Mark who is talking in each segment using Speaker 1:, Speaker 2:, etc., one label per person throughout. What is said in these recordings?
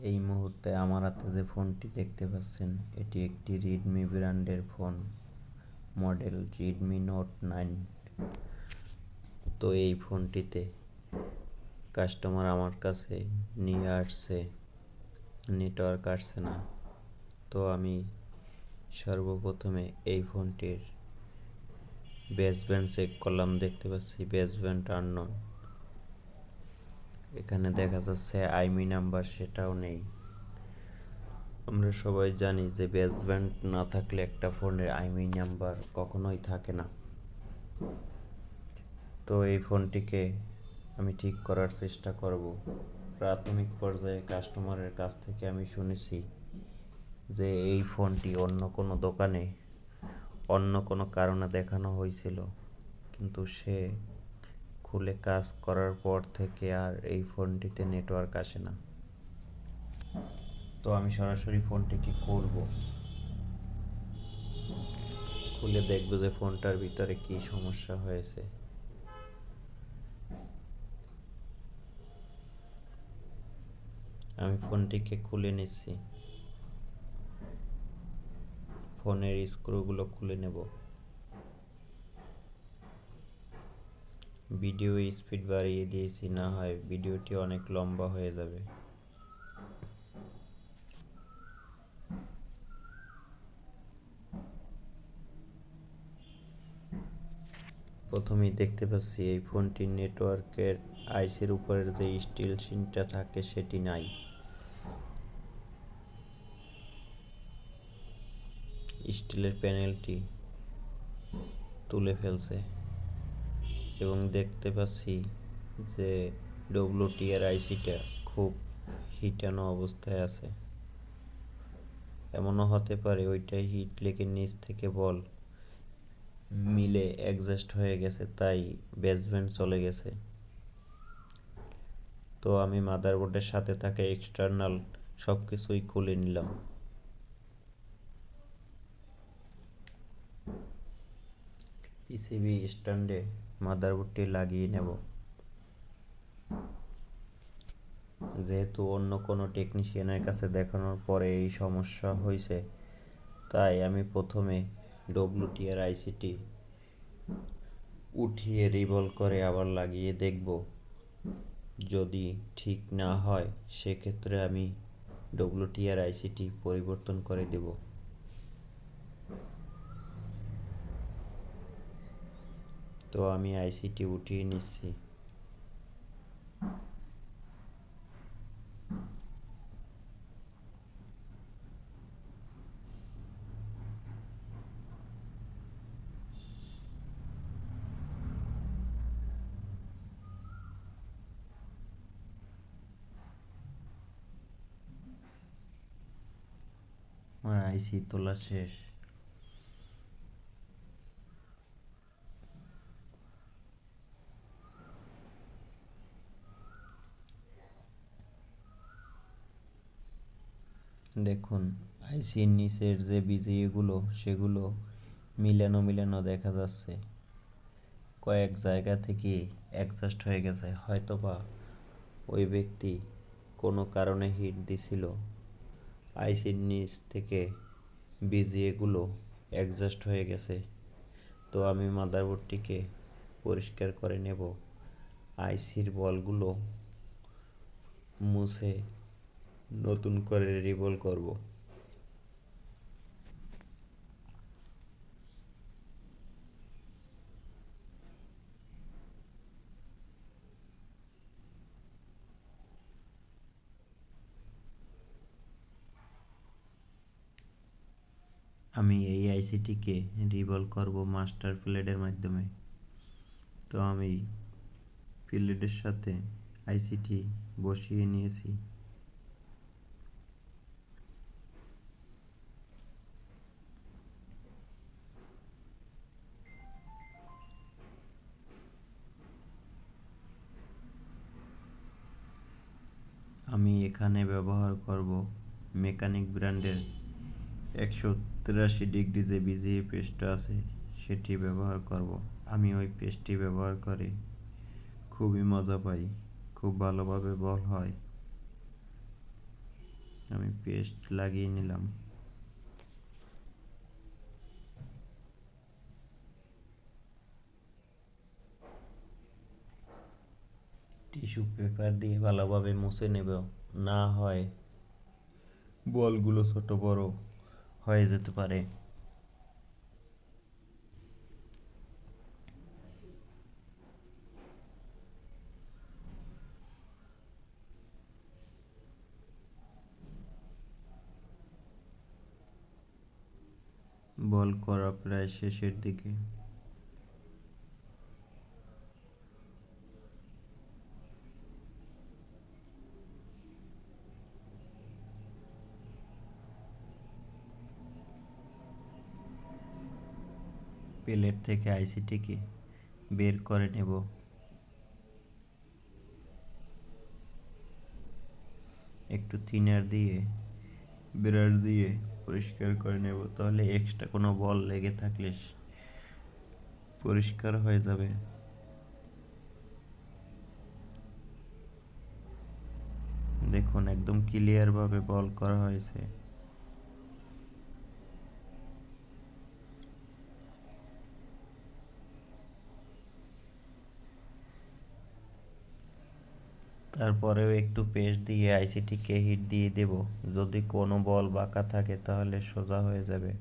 Speaker 1: এই মুহূর্তে আমার হাতে যে ফোনটি দেখতে পাচ্ছেন এটি একটি রেডমি ব্র্যান্ডের ফোন, মডেল রেডমি নোট 9। তো এই ফোনটিতে কাস্টমার আমার কাছে নিয়ে আসছে, নেটওয়ার্ক আসছে না। তো আমি সর্বপ্রথমে এই ফোনটির বেসব্যান্ড চেক করলাম, দেখতে পাচ্ছি বেসব্যান্ড আননোন। এখানে দেখা যাচ্ছে আইমি নাম্বার, সেটাও নেই। আমরা সবাই জানি যে বেসব্যান্ড না থাকলে একটা ফোনের আইমি নাম্বার কখনোই থাকে না। তো এই ফোনটিকে আমি ঠিক করার চেষ্টা করব। প্রাথমিক পর্যায়ে কাস্টমারের কাছ থেকে আমি শুনেছি যে এই ফোনটি অন্য কোনো দোকানে অন্য কোনো কারণে দেখানো হয়েছিল, কিন্তু সে খুলে কাজ করার পর থেকে আর এই ফোনটিতে নেটওয়ার্ক আসে না। তো আমি সরাসরি ফোনটিকে খুলে দেখব যে ফোনটার ভিতরে কি সমস্যা হয়েছে। আমি ফোনটিকে খুলে নিচ্ছি, ফোনের স্ক্রুগুলো খুলে নেব। ভিডিও স্পিড বাড়িয়ে দিয়েছি, না হয় ভিডিওটি অনেক লম্বা হয়ে যাবে। প্রথমেই দেখতে পাচ্ছি এই ফোনটির নেটওয়ার্কের আইসির উপরের যে স্টিল সিনটা থাকে সেটি নাই। স্টিলের প্যানেলটি তুলে ফেলছে এবং দেখতে পাচ্ছি যে ডব্লিউটিআর আইসিটা খুব হিটানো অবস্থায় আছে। এমনও হতে পারে ওইটাই হিট লেগে নিচ থেকে বল মিলে অ্যাডজাস্ট হয়ে গেছে, তাই বেসব্যান্ড চলে গেছে। তো আমি মাদারবোর্ডের সাথে থাকা এক্সটার্নাল সব কিছুই খুলে নিলাম। পিসিবি স্ট্যান্ডে মাদারবোর্ডটি লাগিয়ে নেব। যেহেতু অন্য কোনো টেকনিশিয়ানের কাছে দেখানোর পরে এই সমস্যা হয়েছে, তাই আমি প্রথমে ডব্লিউটিআর আইসিটি উঠিয়ে রিভল করে আবার লাগিয়ে দেখব। যদি ঠিক না হয় সেক্ষেত্রে আমি ডব্লিউটিআর আইসিটি পরিবর্তন করে দেব। তো আমি আইসিটি উঠিয়ে নিচ্ছি। আমার আইসি তোলা শেষ। দেখুন, আইসির নিচের যে বিজিএগুলো সেগুলো মিলানো মিলানো দেখা যাচ্ছে। কয়েক জায়গা থেকে অ্যাডজাস্ট হয়ে গেছে, হয়তোবা ওই ব্যক্তি কোনো কারণে হিট দিছিল। আইসির নিচ থেকে বিজিএগুলো অ্যাডজাস্ট হয়ে গেছে। তো আমি মাদারবোর্ডটিকে পরিষ্কার করে নেব, আইসির বলগুলো মুছে নতুন করে রিবল করব। আমি এই আইসিটিকে রিবল করব মাস্টার প্লেটের মাধ্যমে। তো আমি প্লেটের সাথে আইসিটি বসিয়ে নিয়েছি। আমি এখানে ব্যবহার করব মেকানিক ব্র্যান্ডের 183 ডিগ্রি যে বিজিএ পেস্টটা আছে সেটি ব্যবহার করব। আমি ওই পেস্টটি ব্যবহার করে খুবই মজা পাই, খুব ভালোভাবে বল হয়। আমি পেস্ট লাগিয়ে নিলাম। টিস্যু পেপার দিয়ে ভালোভাবে মুছে নেব, না হয় বলগুলো ছোট বড় হয়ে যেতে পারে। বল করা প্রায় শেষের দিকে। প্লেট থেকে আইসিটিকে বের করে নেব। একটু থিনার দিয়ে ব্রাশ দিয়ে পরিষ্কার করে নেব, তাহলে এক্সট্রা কোনো বল লেগে থাকলে পরিষ্কার হয়ে যাবে। দেখুন একদম ক্লিয়ার ভাবে বল করা হয়েছে। তারপরেও একটু পেস্ট দিয়ে আইসিটিকে হিট দিয়ে দেব, যদি কোনো বল বাঁকা থাকে তাহলে সোজা হয়ে যাবে।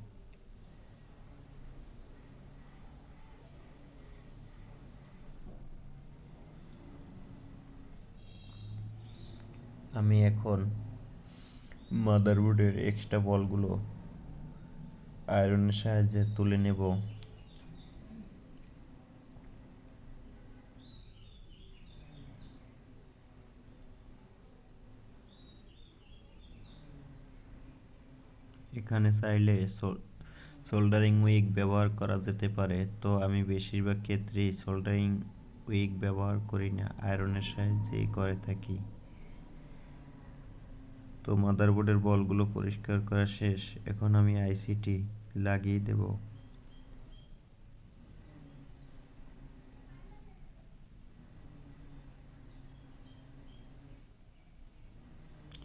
Speaker 1: আমি এখন মাদারবোর্ডের এক্সট্রা বলগুলো আয়রনের সাহায্যে তুলে নেব। এখানে চাইলে সোল্ডারিং উইক ব্যবহার করা যেতে পারে, তো আমি বেশিরভাগ ক্ষেত্রেই সোল্ডারিং উইক ব্যবহার করি না, আয়রনের সাহায্যেই করে থাকি। তো মাদারবোর্ডের বলগুলো পরিষ্কার করা শেষ, এখন আমি আইসিটি লাগিয়ে দেব।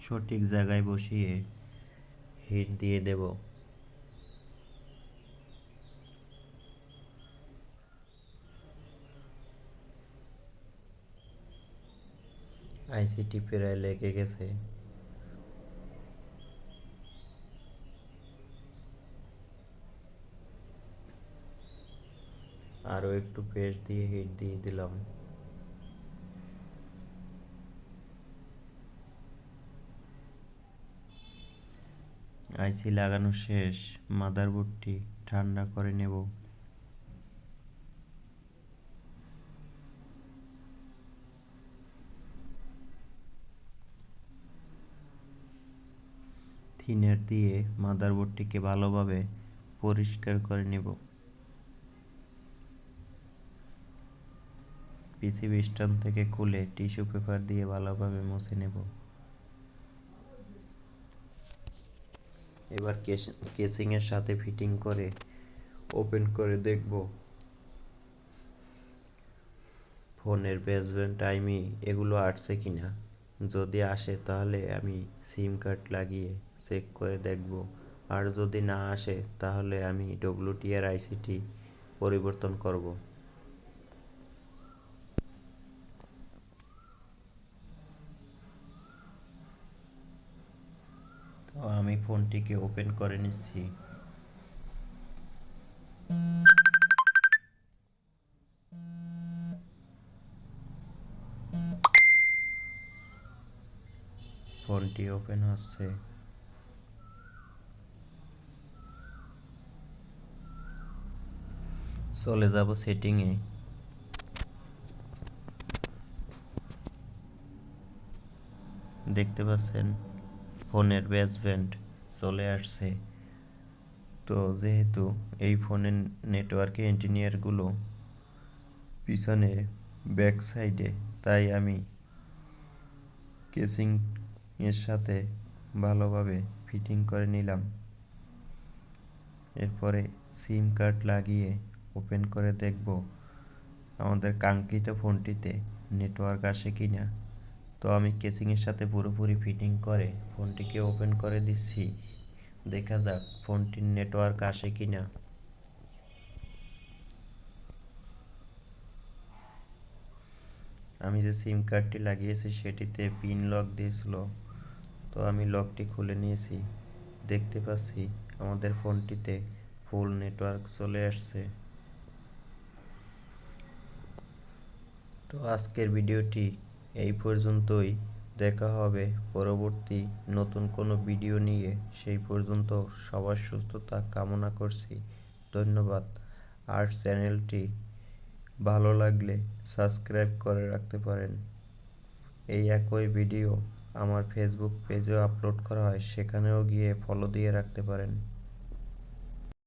Speaker 1: সঠিক জায়গায় বসিয়ে হিট দিয়ে দেব। আইসিটি প্রায় লেগে গেছে। আরও একটু পেস্ট দিয়ে হিট দিয়ে দিলাম। আইসি লাগানো শেষ, মাদারবোর্ডটি ঠান্ডা করে নেব। থিনার দিয়ে মাদারবোর্ডটিকে ভালোভাবে পরিষ্কার করে নেব। পিসিবি স্ট্যান্ড থেকে খুলে টিস্যু পেপার দিয়ে ভালোভাবে মুছে নেব। এবার কেসিংয়ের সাথে ফিটিং করে ওপেন করে দেখব ফোনের বেসব্যান্ড টাইমি এগুলো আসছে কিনা। যদি আসে তাহলে আমি সিম কার্ড লাগিয়ে চেক করে দেখব, আর যদি না আসে তাহলে আমি ডব্লিউটিআর আইসিটি পরিবর্তন করব। তো আমি ফোনটিকে ওপেন করে নিচ্ছি। ফোনটি ওপেন হচ্ছে। চলে যাব সেটিংয়ে। দেখতে পাচ্ছেন ফোনের বেসব্যান্ড চলে আসছে। তো যেহেতু এই ফোনের নেটওয়ার্ক ইঞ্জিনিয়ারগুলো পিছনে ব্যাক সাইডে, তাই আমি কেসিং এর সাথে ভালোভাবে ফিটিং করে নিলাম। এরপরে সিম কার্ড লাগিয়ে ওপেন করে দেখব আমাদের কাঙ্ক্ষিত ফোনটিতে নেটওয়ার্ক আসে কিনা। তো আমি কেসিংয়ের সাথে পুরোপুরি ফিটিং করে ফোনটিকে ওপেন করে দিচ্ছি। দেখা যাক ফোনটির নেটওয়ার্ক আসে কিনা। আমি যে সিম কার্ডটি লাগিয়েছি সেটিতে পিন লক দিয়েছিল, তো আমি লকটি খুলে নিয়েছি। দেখতে পাচ্ছি আমাদের ফোনটিতে ফুল নেটওয়ার্ক চলে আসছে। তো আজকের ভিডিওটি এই পর্যন্তই। দেখা হবে পরবর্তী নতুন কোনো ভিডিও নিয়ে। সেই পর্যন্ত সবার সুস্থতা কামনা করছি। ধন্যবাদ। আর চ্যানেলটি ভালো লাগলে সাবস্ক্রাইব করে রাখতে পারেন। এই একই ভিডিও আমার ফেসবুক পেজেও আপলোড করা হয়, সেখানেও গিয়ে ফলো দিয়ে রাখতে পারেন।